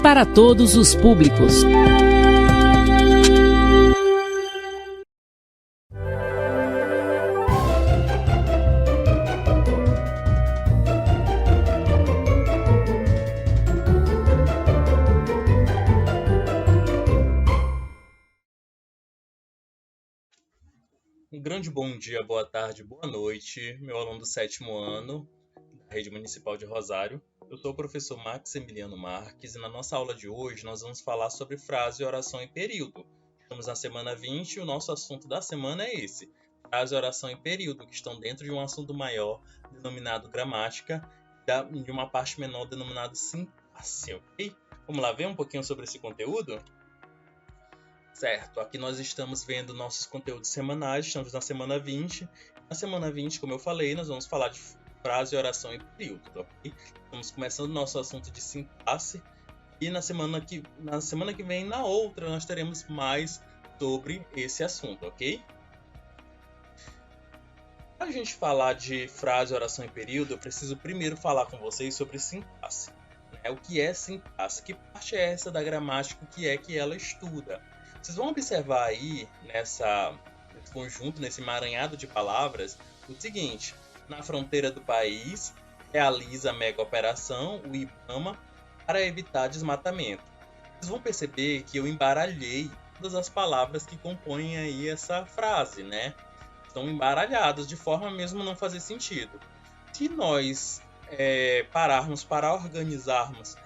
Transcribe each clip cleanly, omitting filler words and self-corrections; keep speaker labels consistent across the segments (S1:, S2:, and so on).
S1: para todos os públicos.
S2: Um grande bom dia, boa tarde, boa noite, meu aluno do 7º ano da Rede Municipal de Rosário. Eu sou o professor Maximiliano Marques e na nossa aula de hoje nós vamos falar sobre frase, oração e período. Estamos na semana 20 e o nosso assunto da semana é esse: frase, oração e período, que estão dentro de um assunto maior denominado gramática e de uma parte menor denominado sintaxe, ok? Vamos lá ver um pouquinho sobre esse conteúdo? Certo, aqui nós estamos vendo nossos conteúdos semanais, estamos na semana 20. Na semana 20, como eu falei, nós vamos falar de frase, oração e período, ok? Estamos começando o nosso assunto de sintaxe e na semana que vem, na outra, nós teremos mais sobre esse assunto, ok? Para a gente falar de frase, oração e período, eu preciso primeiro falar com vocês sobre sintaxe. O que é sintaxe? Que parte é essa da gramática? O que é que ela estuda? Vocês vão observar aí, nesse conjunto, nesse emaranhado de palavras, o seguinte: na fronteira do país, realiza a mega operação, o IBAMA, para evitar desmatamento. Vocês vão perceber que eu embaralhei todas as palavras que compõem aí essa frase, né? Estão embaralhadas, de forma mesmo a não fazer sentido. Se nós pararmos para organizarmos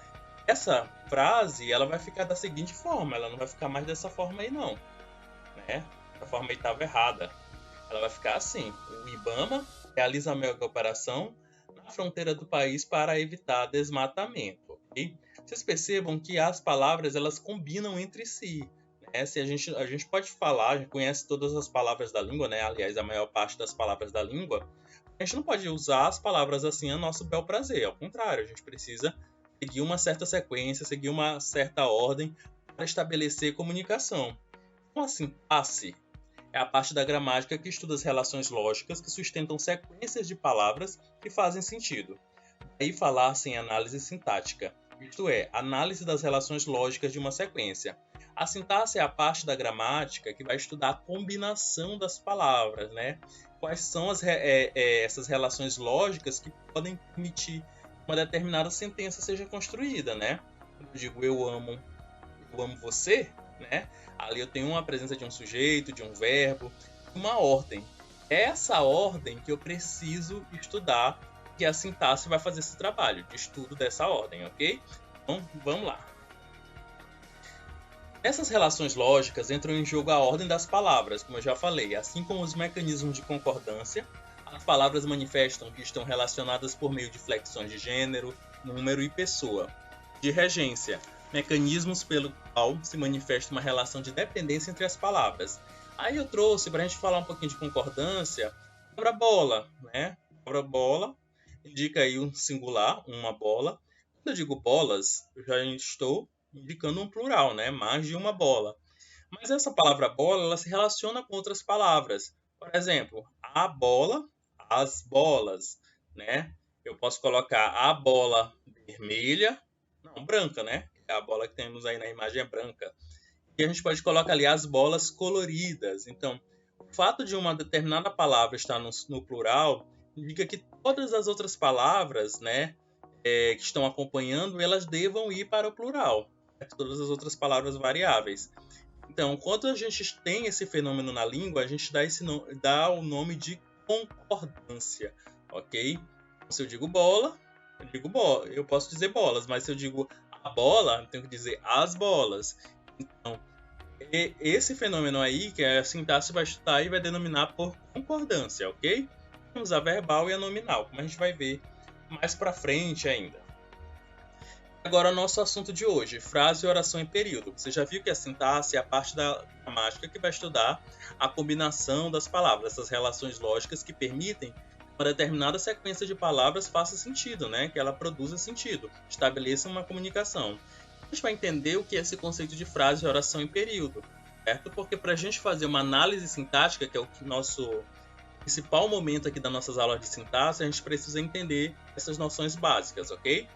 S2: essa frase, ela vai ficar da seguinte forma, ela não vai ficar mais dessa forma aí não, né? Da forma aí estava errada. Ela vai ficar assim: o IBAMA realiza a mega operação na fronteira do país para evitar desmatamento, ok? Vocês percebam que as palavras, elas combinam entre si, né? Se a gente pode falar, a gente conhece todas as palavras da língua, né? Aliás, a maior parte das palavras da língua. A gente não pode usar as palavras assim a nosso bel prazer, ao contrário, a gente precisa seguir uma certa sequência, seguir uma certa ordem para estabelecer comunicação. Então, a sintaxe é a parte da gramática que estuda as relações lógicas que sustentam sequências de palavras que fazem sentido. Daí falar-se em análise sintática, isto é, análise das relações lógicas de uma sequência. A sintaxe é a parte da gramática que vai estudar a combinação das palavras, né? Quais são essas relações lógicas que podem permitir uma determinada sentença seja construída, né? Quando eu digo eu amo você, né? Ali eu tenho uma presença de um sujeito, de um verbo, uma ordem. É essa ordem que eu preciso estudar, que a sintaxe vai fazer esse trabalho de estudo dessa ordem, ok? Então, vamos lá. Essas relações lógicas entram em jogo a ordem das palavras, como eu já falei, assim como os mecanismos de concordância. As palavras manifestam que estão relacionadas por meio de flexões de gênero, número e pessoa. De regência, mecanismos pelo qual se manifesta uma relação de dependência entre as palavras. Aí eu trouxe, para a gente falar um pouquinho de concordância, a palavra bola, né? A palavra bola indica aí um singular, uma bola. Quando eu digo bolas, eu já estou indicando um plural, né? Mais de uma bola. Mas essa palavra bola, ela se relaciona com outras palavras. Por exemplo, a bola, as bolas, né? Eu posso colocar a bola vermelha, não, branca, né? A bola que temos aí na imagem é branca. E a gente pode colocar ali as bolas coloridas. Então, o fato de uma determinada palavra estar no plural indica que todas as outras palavras, né, que estão acompanhando, elas devam ir para o plural. Todas as outras palavras variáveis. Então, quando a gente tem esse fenômeno na língua, a gente dá o nome de concordância, ok? Se eu digo bola, eu posso dizer bolas, mas se eu digo a bola, eu tenho que dizer as bolas. Então, esse fenômeno aí, que a sintaxe vai estudar e vai denominar por concordância, ok? Temos a verbal e a nominal, como a gente vai ver mais para frente ainda. Agora, nosso assunto de hoje, frase, oração e período. Você já viu que a sintaxe é a parte da gramática que vai estudar a combinação das palavras, essas relações lógicas que permitem que uma determinada sequência de palavras faça sentido, né? Que ela produza sentido, estabeleça uma comunicação. A gente vai entender o que é esse conceito de frase, oração e período, certo? Porque para a gente fazer uma análise sintática, que é o nosso principal momento aqui das nossas aulas de sintaxe, a gente precisa entender essas noções básicas, ok?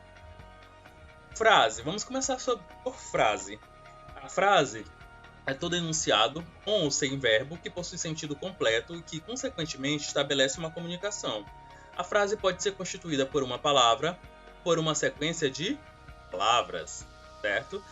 S2: Frase. Vamos começar por frase. A frase é todo enunciado, com ou sem verbo, que possui sentido completo e que, consequentemente, estabelece uma comunicação. A frase pode ser constituída por uma palavra, por uma sequência de palavras, certo?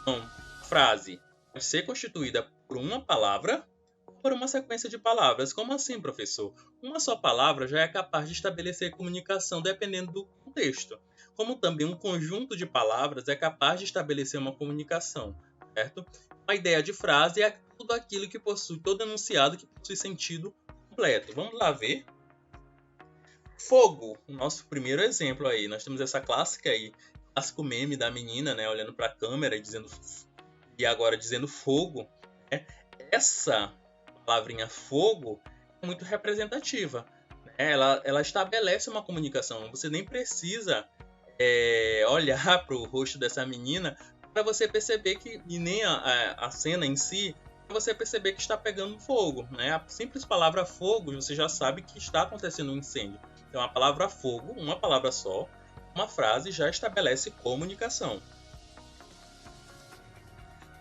S2: Então, a frase pode ser constituída por uma palavra ou por uma sequência de palavras. Como assim, professor? Uma só palavra já é capaz de estabelecer comunicação dependendo do contexto, como também um conjunto de palavras é capaz de estabelecer uma comunicação, certo? A ideia de frase é tudo aquilo que possui, todo enunciado que possui sentido completo. Vamos lá ver. Fogo, o nosso primeiro exemplo aí. Nós temos essa clássica aí, clássico meme da menina, né, olhando para a câmera e agora dizendo fogo. Né? Essa palavrinha fogo é muito representativa. Né? Ela estabelece uma comunicação. Você nem precisa olhar para o rosto dessa menina para você perceber que, e nem a cena em si, para você perceber que está pegando fogo. Né? A simples palavra fogo, você já sabe que está acontecendo um incêndio. Então, a palavra fogo, uma palavra só, uma frase já estabelece comunicação.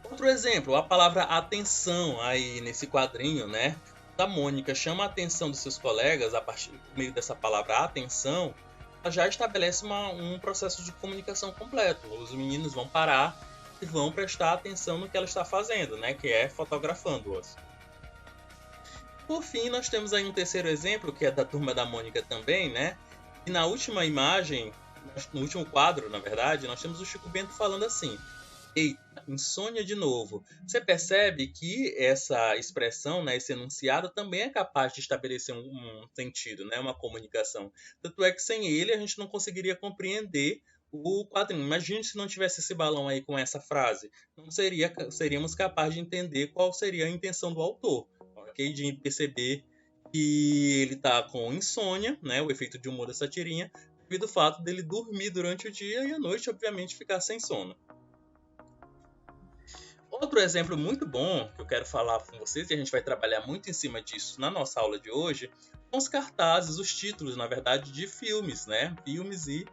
S2: Outro exemplo, a palavra atenção, aí nesse quadrinho, né? A Mônica chama a atenção dos seus colegas a partir do meio dessa palavra atenção, ela já estabelece um processo de comunicação completo. Os meninos vão parar e vão prestar atenção no que ela está fazendo, né? Que é fotografando-as. Por fim, nós temos aí um terceiro exemplo, que é da Turma da Mônica também, né? E na última imagem, no último quadro, na verdade, nós temos o Chico Bento falando assim: eita, insônia de novo. Você percebe que essa expressão, né, esse enunciado, também é capaz de estabelecer um sentido, né, uma comunicação. Tanto é que sem ele a gente não conseguiria compreender o quadrinho. Imagine se não tivesse esse balão aí com essa frase. Não seríamos capazes de entender qual seria a intenção do autor. De perceber que ele está com insônia, né, o efeito de humor dessa tirinha, devido ao fato dele dormir durante o dia e à noite, obviamente, ficar sem sono. Outro exemplo muito bom que eu quero falar com vocês, e a gente vai trabalhar muito em cima disso na nossa aula de hoje, são os cartazes, os títulos, na verdade, de filmes, né? Filmes e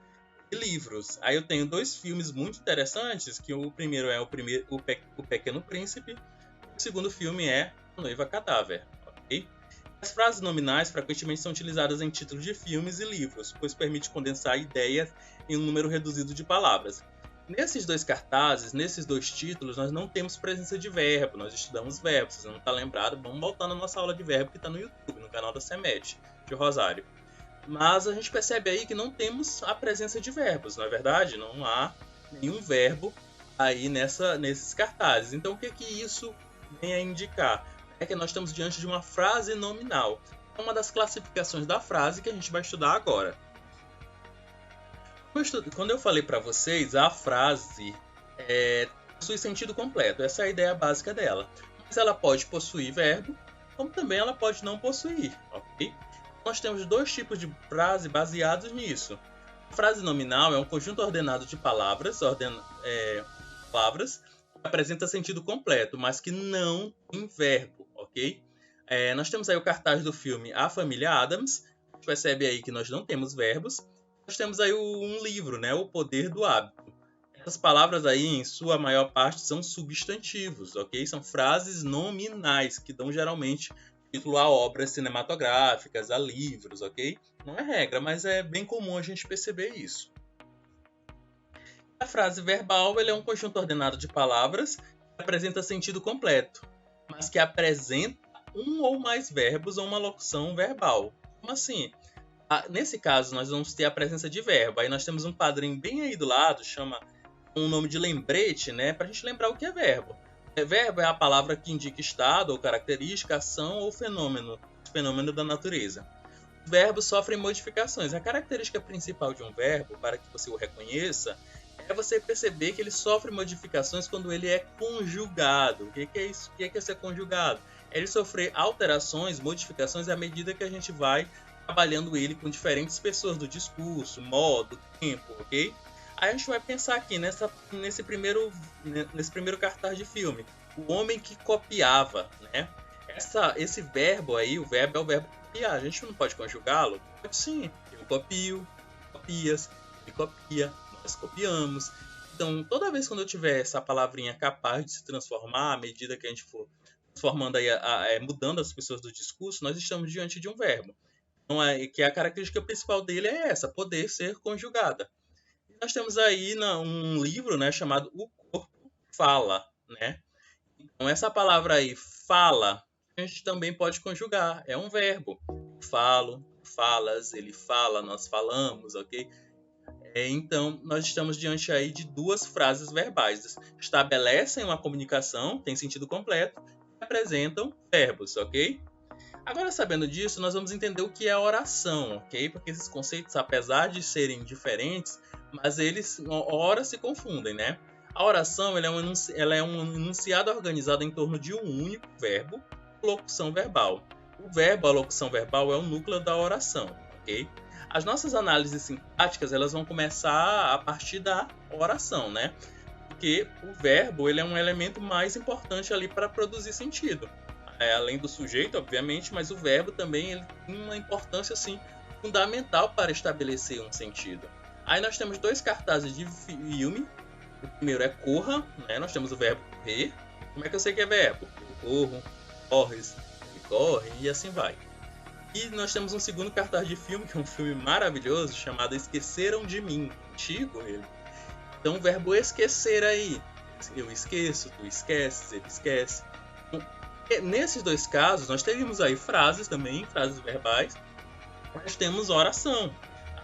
S2: livros. Aí eu tenho dois filmes muito interessantes, que o primeiro é o Pequeno Príncipe, o segundo filme é A Noiva Cadáver. Okay? As frases nominais frequentemente são utilizadas em títulos de filmes e livros, pois permite condensar ideias em um número reduzido de palavras. Nesses dois cartazes, nesses dois títulos, nós não temos presença de verbo, nós estudamos verbo. Se você não está lembrado, vamos voltar na nossa aula de verbo que está no YouTube, no canal da CEMET, de Rosário. Mas a gente percebe aí que não temos a presença de verbos, não é verdade? Não há nenhum verbo aí nesses cartazes. Então o que isso vem a indicar? É que nós estamos diante de uma frase nominal. É uma das classificações da frase que a gente vai estudar agora. Quando eu falei para vocês, a frase possui sentido completo. Essa é a ideia básica dela. Mas ela pode possuir verbo, como também ela pode não possuir. Ok? Nós temos dois tipos de frase baseados nisso. A frase nominal é um conjunto ordenado de palavras, que apresenta sentido completo, mas que não tem verbo, ok? Nós temos aí o cartaz do filme A Família Addams. A gente percebe aí que nós não temos verbos. Nós temos aí um livro, né? O Poder do Hábito. Essas palavras aí, em sua maior parte, são substantivos, ok? São frases nominais, que dão geralmente título a obras cinematográficas, a livros, ok? Não é regra, mas é bem comum a gente perceber isso. A frase verbal é um conjunto ordenado de palavras que apresenta sentido completo, mas que apresenta um ou mais verbos ou uma locução verbal. Como assim? Nesse caso, nós vamos ter a presença de verbo. Aí nós temos um quadrinho bem aí do lado, chama um nome de lembrete, né? Para a gente lembrar o que é verbo. Verbo é a palavra que indica estado ou característica, ação ou fenômeno da natureza. Os verbos sofrem modificações. A característica principal de um verbo, para que você o reconheça, é você perceber que ele sofre modificações quando ele é conjugado. O que é isso? O que é ser conjugado? É ele sofrer alterações, modificações à medida que a gente vai trabalhando ele com diferentes pessoas do discurso, modo, tempo, ok? Aí a gente vai pensar aqui nesse primeiro cartaz de filme, o homem que copiava, né? Esse verbo aí, o verbo é o verbo copiar. A gente não pode conjugá-lo? Pode sim. Eu copio, copias, ele copia, nós copiamos. Então, toda vez quando eu tiver essa palavrinha capaz de se transformar, à medida que a gente for transformando aí, mudando as pessoas do discurso, nós estamos diante de um verbo. Então, que a característica principal dele é essa, poder ser conjugada. E nós temos aí um livro, né, chamado O Corpo Fala, né? Então, essa palavra aí, fala, a gente também pode conjugar, é um verbo. Eu falo, falas, ele fala, nós falamos, ok? Então, nós estamos diante aí de duas frases verbais. Estabelecem uma comunicação, tem sentido completo, e apresentam verbos, ok? Agora, sabendo disso, nós vamos entender o que é oração, ok? Porque esses conceitos, apesar de serem diferentes, mas eles, ora, se confundem, né? A oração ela é um enunciado organizado em torno de um único verbo, locução verbal. O verbo, a locução verbal, é o núcleo da oração, ok? As nossas análises sintáticas elas vão começar a partir da oração, né? Porque o verbo ele é um elemento mais importante ali para produzir sentido. Além do sujeito, obviamente, mas o verbo também ele tem uma importância assim, fundamental para estabelecer um sentido. Aí nós temos dois cartazes de filme. O primeiro é corra, né? Nós temos o verbo correr. Como é que eu sei que é verbo? Eu corro, corres, ele corre e assim vai. E nós temos um segundo cartaz de filme, que é um filme maravilhoso, chamado Esqueceram de Mim. Antigo ele. Então o verbo esquecer aí. Eu esqueço, tu esqueces, ele esquece. Então, nesses dois casos, nós teríamos aí frases também, frases verbais. Nós temos oração.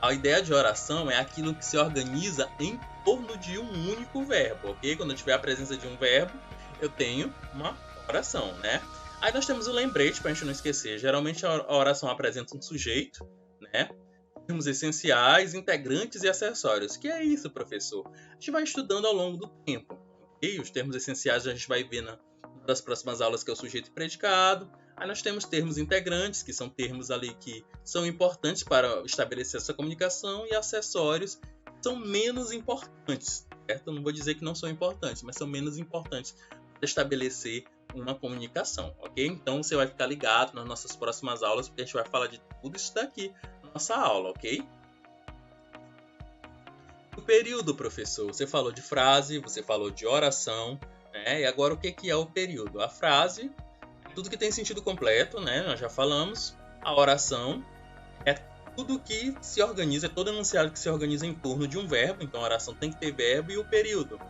S2: A ideia de oração é aquilo que se organiza em torno de um único verbo, ok? Quando eu tiver a presença de um verbo, eu tenho uma oração, né? Aí nós temos o lembrete, para a gente não esquecer. Geralmente a oração apresenta um sujeito, né? Termos essenciais, integrantes e acessórios. Que é isso, professor? A gente vai estudando ao longo do tempo. Okay? Os termos essenciais a gente vai ver nas próximas aulas, que é o sujeito e predicado. Aí nós temos termos integrantes, que são termos ali que são importantes para estabelecer essa comunicação, e acessórios que são menos importantes, certo? Eu não vou dizer que não são importantes, mas são menos importantes para estabelecer uma comunicação, ok? Então você vai ficar ligado nas nossas próximas aulas, porque a gente vai falar de tudo isso daqui na nossa aula, ok? O período, professor, você falou de frase, você falou de oração, né? E agora o que é o período? A frase, tudo que tem sentido completo, né? Nós já falamos. A oração é tudo que se organiza, é todo enunciado que se organiza em torno de um verbo, então a oração tem que ter verbo. E o período,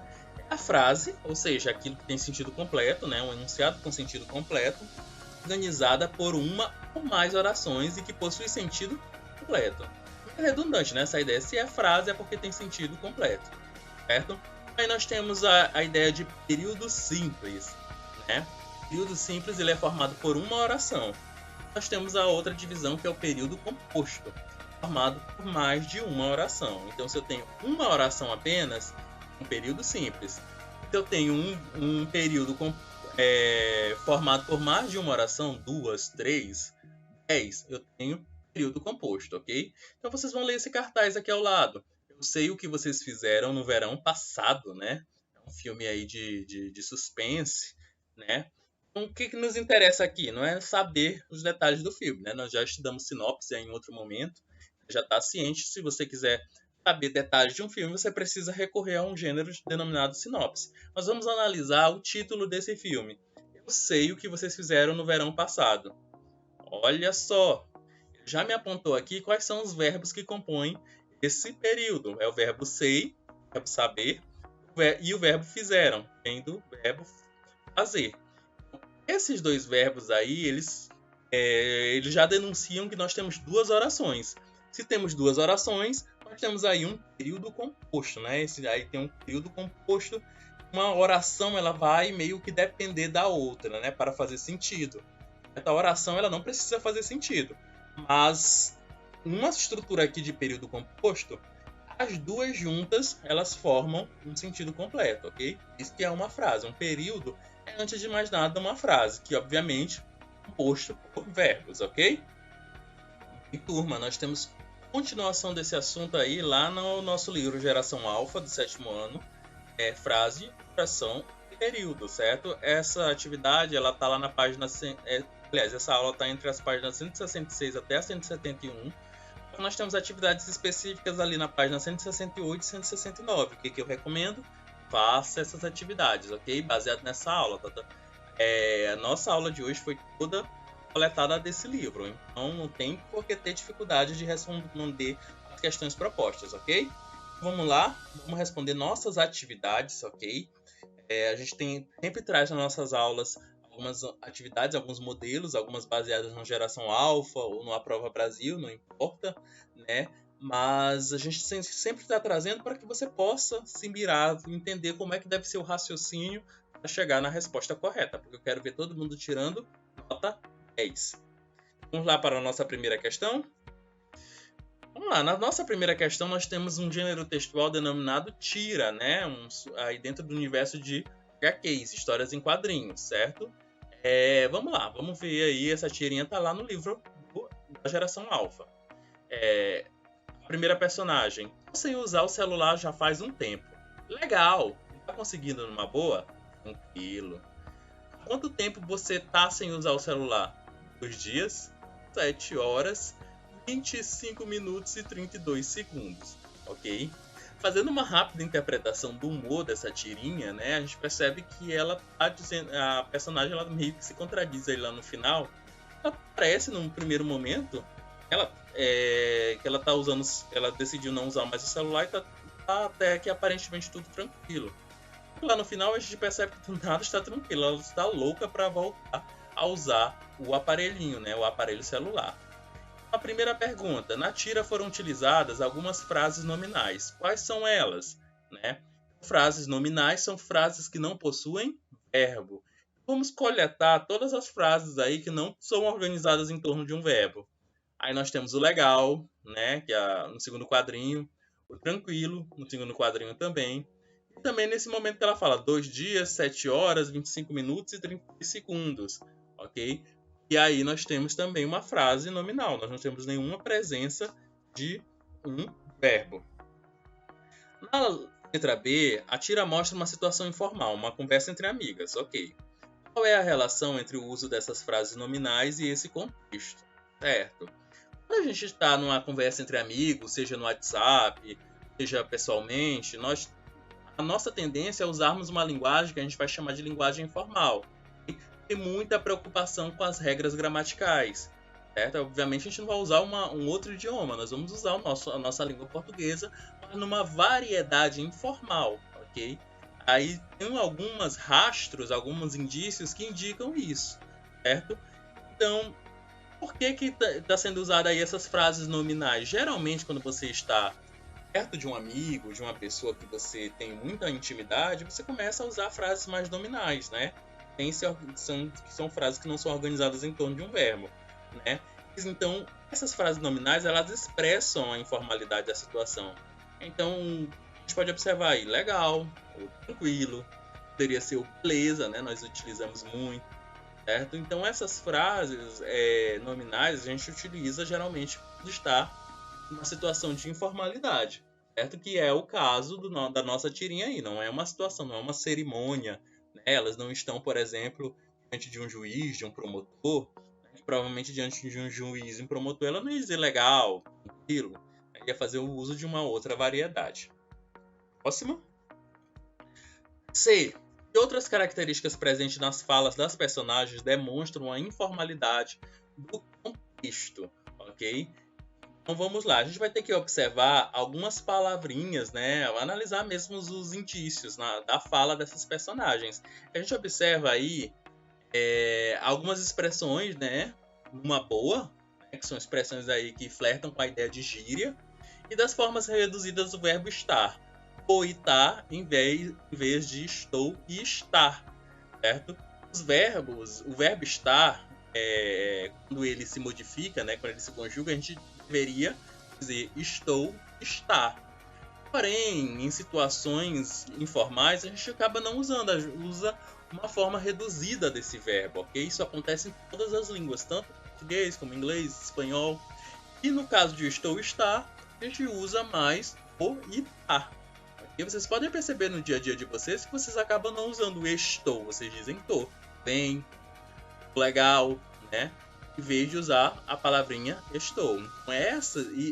S2: a frase, ou seja, aquilo que tem sentido completo, né? Um enunciado com sentido completo, organizada por uma ou mais orações e que possui sentido completo. É redundante, né? Essa ideia, se é frase, é porque tem sentido completo, certo? Aí nós temos a ideia de período simples, né? O período simples ele é formado por uma oração. Nós temos a outra divisão, que é o período composto, formado por mais de uma oração. Então, se eu tenho uma oração apenas, um período simples. Se eu tenho um período formado por mais de uma oração, 2, 3, 10, eu tenho período composto, ok? Então vocês vão ler esse cartaz aqui ao lado. Eu sei o que vocês fizeram no verão passado, né? É um filme aí de suspense, né? Então, o que nos interessa aqui? Não é saber os detalhes do filme, né? Nós já estudamos sinopse em outro momento, já está ciente. Se você quiser saber detalhes de um filme, você precisa recorrer a um gênero denominado sinopse. Nós vamos analisar o título desse filme. Eu sei o que vocês fizeram no verão passado. Olha só, já me apontou aqui quais são os verbos que compõem esse período. É o verbo sei, o verbo saber, e o verbo fizeram, vem do verbo fazer. Esses dois verbos aí, eles já denunciam que nós temos duas orações. Se temos duas orações, nós temos aí um período composto, né? Esse aí tem um período composto. Uma oração ela vai meio que depender da outra, né? Para fazer sentido. A oração ela não precisa fazer sentido, mas numa estrutura aqui de período composto, as duas juntas elas formam um sentido completo, ok? Isso que é uma frase. Um período é, antes de mais nada, uma frase que obviamente é composto por verbos, ok? E turma, nós temos continuação desse assunto aí lá no nosso livro Geração Alfa, do 7º ano, frase, oração e período, certo? Essa atividade, ela tá lá na página, aliás, essa aula tá entre as páginas 166 até a 171. nós temos atividades específicas ali na página 168 e 169. O que eu recomendo? Faça essas atividades, ok? Baseado nessa aula. A nossa aula de hoje foi toda coletada desse livro, então não tem por que ter dificuldade de responder as questões propostas, ok? Vamos lá, vamos responder nossas atividades, ok? A gente sempre traz nas nossas aulas algumas atividades, alguns modelos, algumas baseadas na geração alfa ou no Aprova Brasil, não importa, né? Mas a gente sempre está trazendo para que você possa se mirar, entender como é que deve ser o raciocínio para chegar na resposta correta, porque eu quero ver todo mundo tirando nota 10. Vamos lá para a nossa primeira questão? Vamos lá, na nossa primeira questão nós temos um gênero textual denominado tira, né? Aí dentro do universo de HQs, histórias em quadrinhos, certo? Vamos lá, vamos ver aí, essa tirinha tá lá no livro da geração alfa. A primeira personagem, sem usar o celular já faz um tempo. Legal, tá conseguindo numa boa? Tranquilo. Há quanto tempo você tá sem usar o celular? 2 dias, 7 horas, 25 minutos e 32 segundos, ok? Fazendo uma rápida interpretação do humor dessa tirinha, né, a gente percebe que ela tá dizendo, a personagem ela meio que se contradiz aí lá no final. Ela parece num primeiro momento, que ela tá usando, ela decidiu não usar mais o celular e tá até que aparentemente tudo tranquilo. Lá no final a gente percebe que nada está tranquilo, ela está louca para voltar a usar o aparelhinho, né, o aparelho celular. A primeira pergunta, na tira foram utilizadas algumas frases nominais. Quais são elas? Né? Frases nominais são frases que não possuem verbo. Vamos coletar todas as frases aí que não são organizadas em torno de um verbo. Aí nós temos o legal, né, que é no segundo quadrinho, o tranquilo, no segundo quadrinho também. E também nesse momento que ela fala 2 dias, 7 horas, 25 minutos e 30 segundos, ok? E aí nós temos também uma frase nominal, nós não temos nenhuma presença de um verbo. Na letra B, a tira mostra uma situação informal, uma conversa entre amigas, ok? Qual é a relação entre o uso dessas frases nominais e esse contexto? Certo. Quando a gente está numa conversa entre amigos, seja no WhatsApp, seja pessoalmente, a nossa tendência é usarmos uma linguagem que a gente vai chamar de linguagem informal. Tem muita preocupação com as regras gramaticais, certo? Obviamente a gente não vai usar um outro idioma, nós vamos usar a nossa língua portuguesa, mas numa variedade informal, ok? Aí tem alguns rastros, alguns indícios que indicam isso, certo? Então, por que está sendo usada aí essas frases nominais? Geralmente quando você está perto de um amigo, de uma pessoa que você tem muita intimidade, você começa a usar frases mais nominais, né? São frases que não são organizadas em torno de um verbo, né? Então, essas frases nominais, elas expressam a informalidade da situação. Então, a gente pode observar aí, legal, ou tranquilo, poderia ser o beleza, né? Nós utilizamos muito, certo? Então, essas frases nominais, a gente utiliza geralmente quando está numa situação de informalidade, certo? Que é o caso da nossa tirinha aí, não é uma situação, não é uma cerimônia, né? Elas não estão, por exemplo, diante de um juiz, de um promotor, né? Provavelmente diante de um juiz e um promotor ela não ia dizer legal, tranquilo, né? Ia fazer o uso de uma outra variedade. Próxima. C. Que outras características presentes nas falas das personagens demonstram a informalidade do contexto, ok? Então vamos lá, a gente vai ter que observar algumas palavrinhas, né? Analisar mesmo os indícios da fala dessas personagens. A gente observa aí algumas expressões, né? Uma boa, né? Que são expressões aí que flertam com a ideia de gíria, e das formas reduzidas do verbo estar. Ou estar em vez de estou e estar, certo? Os verbos, o verbo estar, quando ele se modifica, né? Quando ele se conjuga, a gente deveria dizer estou, estar. Porém, em situações informais, a gente acaba não usando, usa uma forma reduzida desse verbo, ok? Isso acontece em todas as línguas, tanto em português como em inglês, espanhol. E no caso de estou, estar, a gente usa mais o estar. E vocês podem perceber no dia a dia de vocês que vocês acabam não usando estou, vocês dizem tô, bem, legal, né? em vez de usar a palavrinha estou. Então,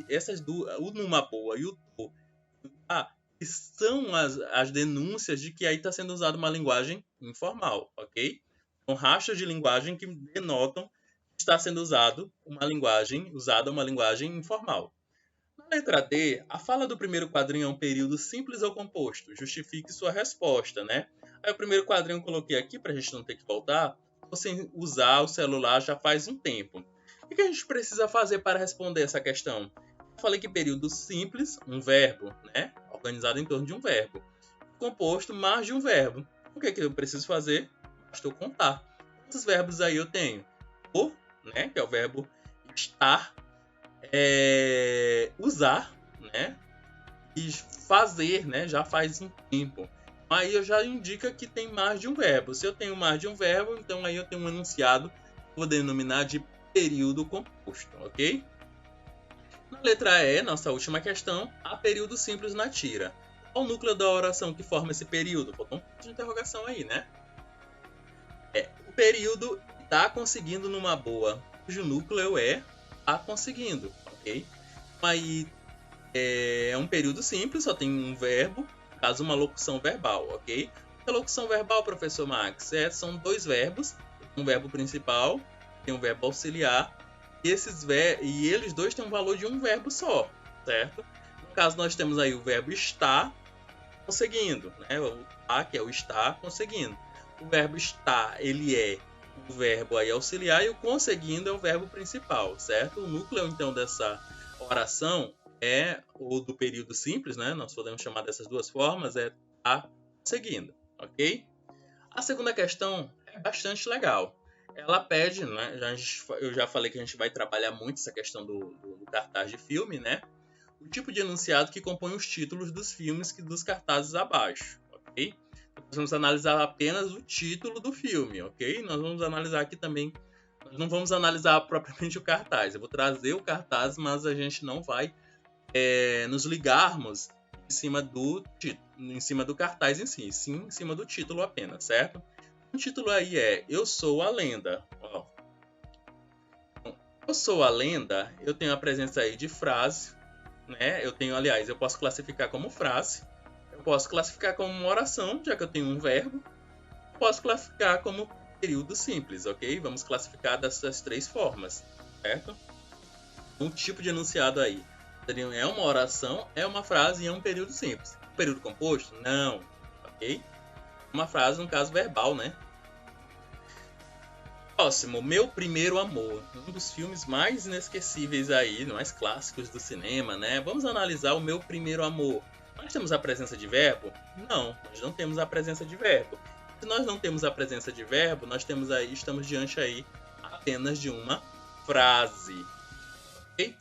S2: essas duas, o numa boa e o tô, que são as denúncias de que aí está sendo usada uma linguagem informal, ok? São rastros de linguagem que denotam que está sendo usada uma linguagem informal. Na letra D, a fala do primeiro quadrinho é um período simples ou composto. Justifique sua resposta, né? Aí o primeiro quadrinho eu coloquei aqui para a gente não ter que voltar. Você usar o celular já faz um tempo. O que a gente precisa fazer para responder essa questão? Eu falei que período simples, um verbo, né? Organizado em torno de um verbo. Composto, mais de um verbo. O que eu preciso fazer? Basta eu contar. Quantos verbos aí eu tenho? O, né? Que é o verbo estar, usar, né? E fazer, né? Já faz um tempo. Aí eu já indica que tem mais de um verbo. Se eu tenho mais de um verbo, então aí eu tenho um enunciado que vou denominar de período composto, ok? Na letra E, nossa última questão, há período simples na tira. Qual o núcleo da oração que forma esse período? Botou um ponto de interrogação aí, né? O período está conseguindo numa boa, cujo núcleo é tá conseguindo, ok? Aí é um período simples, só tem um verbo, caso uma locução verbal, ok? A locução verbal, professor Max, são dois verbos, um verbo principal e um verbo auxiliar, e eles dois têm um valor de um verbo só, certo? No caso, nós temos aí o verbo estar conseguindo, né? O tá, que é o estar conseguindo. O verbo estar, ele é o verbo aí auxiliar e o conseguindo é o verbo principal, certo? O núcleo, então, dessa oração é o do período simples, né? Nós podemos chamar dessas duas formas, tá conseguindo, ok? A segunda questão é bastante legal. Ela pede, né? Eu já falei que a gente vai trabalhar muito essa questão do cartaz de filme, né? O tipo de enunciado que compõe os títulos dos filmes dos cartazes abaixo, ok? Nós vamos analisar apenas o título do filme, ok? Nós vamos analisar aqui também, nós não vamos analisar propriamente o cartaz. Eu vou trazer o cartaz, mas a gente não vai nos ligarmos em cima do cartaz em si, sim em cima do título apenas, certo? O título aí é Eu Sou a Lenda. Ó. Eu sou a lenda, eu tenho a presença aí de frase, né? Eu posso classificar como frase, eu posso classificar como uma oração, já que eu tenho um verbo, eu posso classificar como período simples, ok? Vamos classificar dessas três formas, certo? Um tipo de enunciado aí é uma oração, é uma frase e é um período simples. Período composto? Não, ok? Uma frase, no caso, verbal, né? Próximo, Meu Primeiro Amor. Um dos filmes mais inesquecíveis aí, mais clássicos do cinema, né? Vamos analisar o Meu Primeiro Amor. Nós temos a presença de verbo? Não, nós não temos a presença de verbo. Se nós não temos a presença de verbo, estamos diante aí apenas de uma frase. Ok?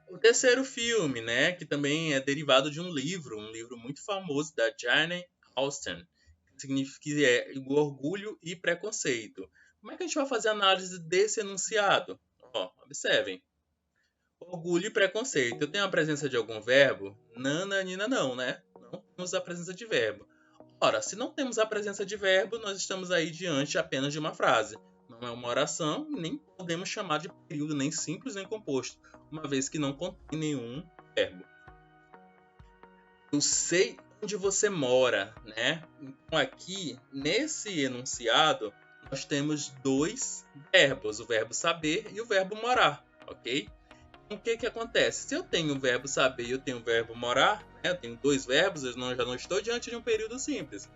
S2: O terceiro filme, né? Que também é derivado de um livro muito famoso da Jane Austen, que é o Orgulho e Preconceito. Como é que a gente vai fazer a análise desse enunciado? Ó, observem. Orgulho e preconceito. Eu tenho a presença de algum verbo? Nananina não, né? Não temos a presença de verbo. Ora, se não temos a presença de verbo, nós estamos aí diante apenas de uma frase. Não é uma oração, nem podemos chamar de período nem simples nem composto, uma vez que não contém nenhum verbo. Eu sei onde você mora, né? Então aqui, nesse enunciado, nós temos dois verbos, o verbo saber e o verbo morar, ok? Então, o que acontece? Se eu tenho o verbo saber e eu tenho o verbo morar, né? Eu tenho dois verbos, eu já não estou diante de um período simples.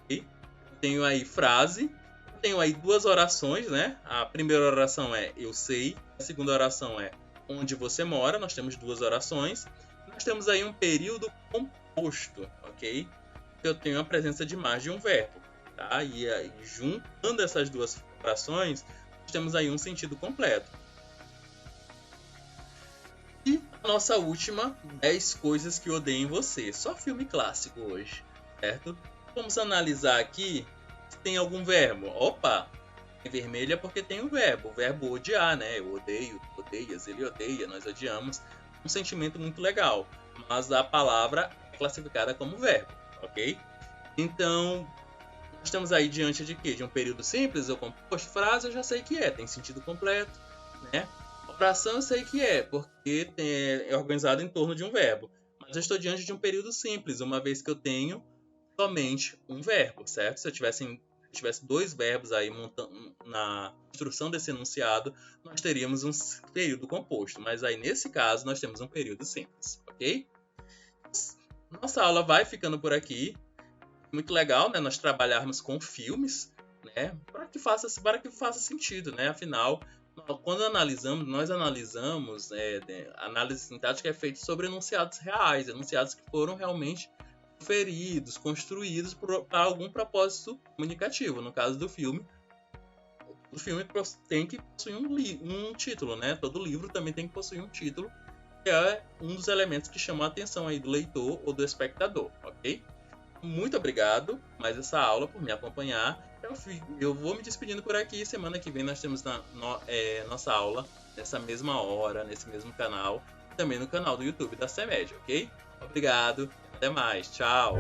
S2: Okay? Eu tenho aí frase, eu tenho aí duas orações, né? A primeira oração é eu sei, a segunda oração é onde você mora, nós temos duas orações. Nós temos aí um período composto, ok? Eu tenho a presença de mais de um verbo, tá? E aí, juntando essas duas orações, nós temos aí um sentido completo. E a nossa última, 10 coisas que odeio em você. Só filme clássico hoje, certo? Vamos analisar aqui se tem algum verbo. Opa! Em vermelho é porque tem o verbo odiar, né? Eu odeio, odeias, ele odeia, nós odiamos. Um sentimento muito legal, mas a palavra é classificada como verbo, ok? Então, Estamos aí diante de quê? De um período simples ou composto? Frase eu já sei que tem sentido completo, né? Oração eu sei que porque é organizado em torno de um verbo. Mas eu estou diante de um período simples, uma vez que eu tenho somente um verbo, certo? Se eu tivesse dois verbos aí na construção desse enunciado, nós teríamos um período composto. Mas aí, nesse caso, nós temos um período simples, ok? Nossa aula vai ficando por aqui. Muito legal, né? Nós trabalharmos com filmes, né? Para que faça sentido, né? Afinal, quando nós analisamos, análise sintática é feita sobre enunciados reais, enunciados que foram realmente feridos, construídos para algum propósito comunicativo. No caso do filme, o filme tem que possuir um título, né? Todo livro também tem que possuir um título, que é um dos elementos que chamam a atenção aí do leitor ou do espectador, ok? Muito obrigado mais essa aula por me acompanhar. Eu vou me despedindo por aqui. Semana que vem nós temos nossa aula nessa mesma hora, nesse mesmo canal, também no canal do YouTube da CEMED, ok? Obrigado, até mais, tchau!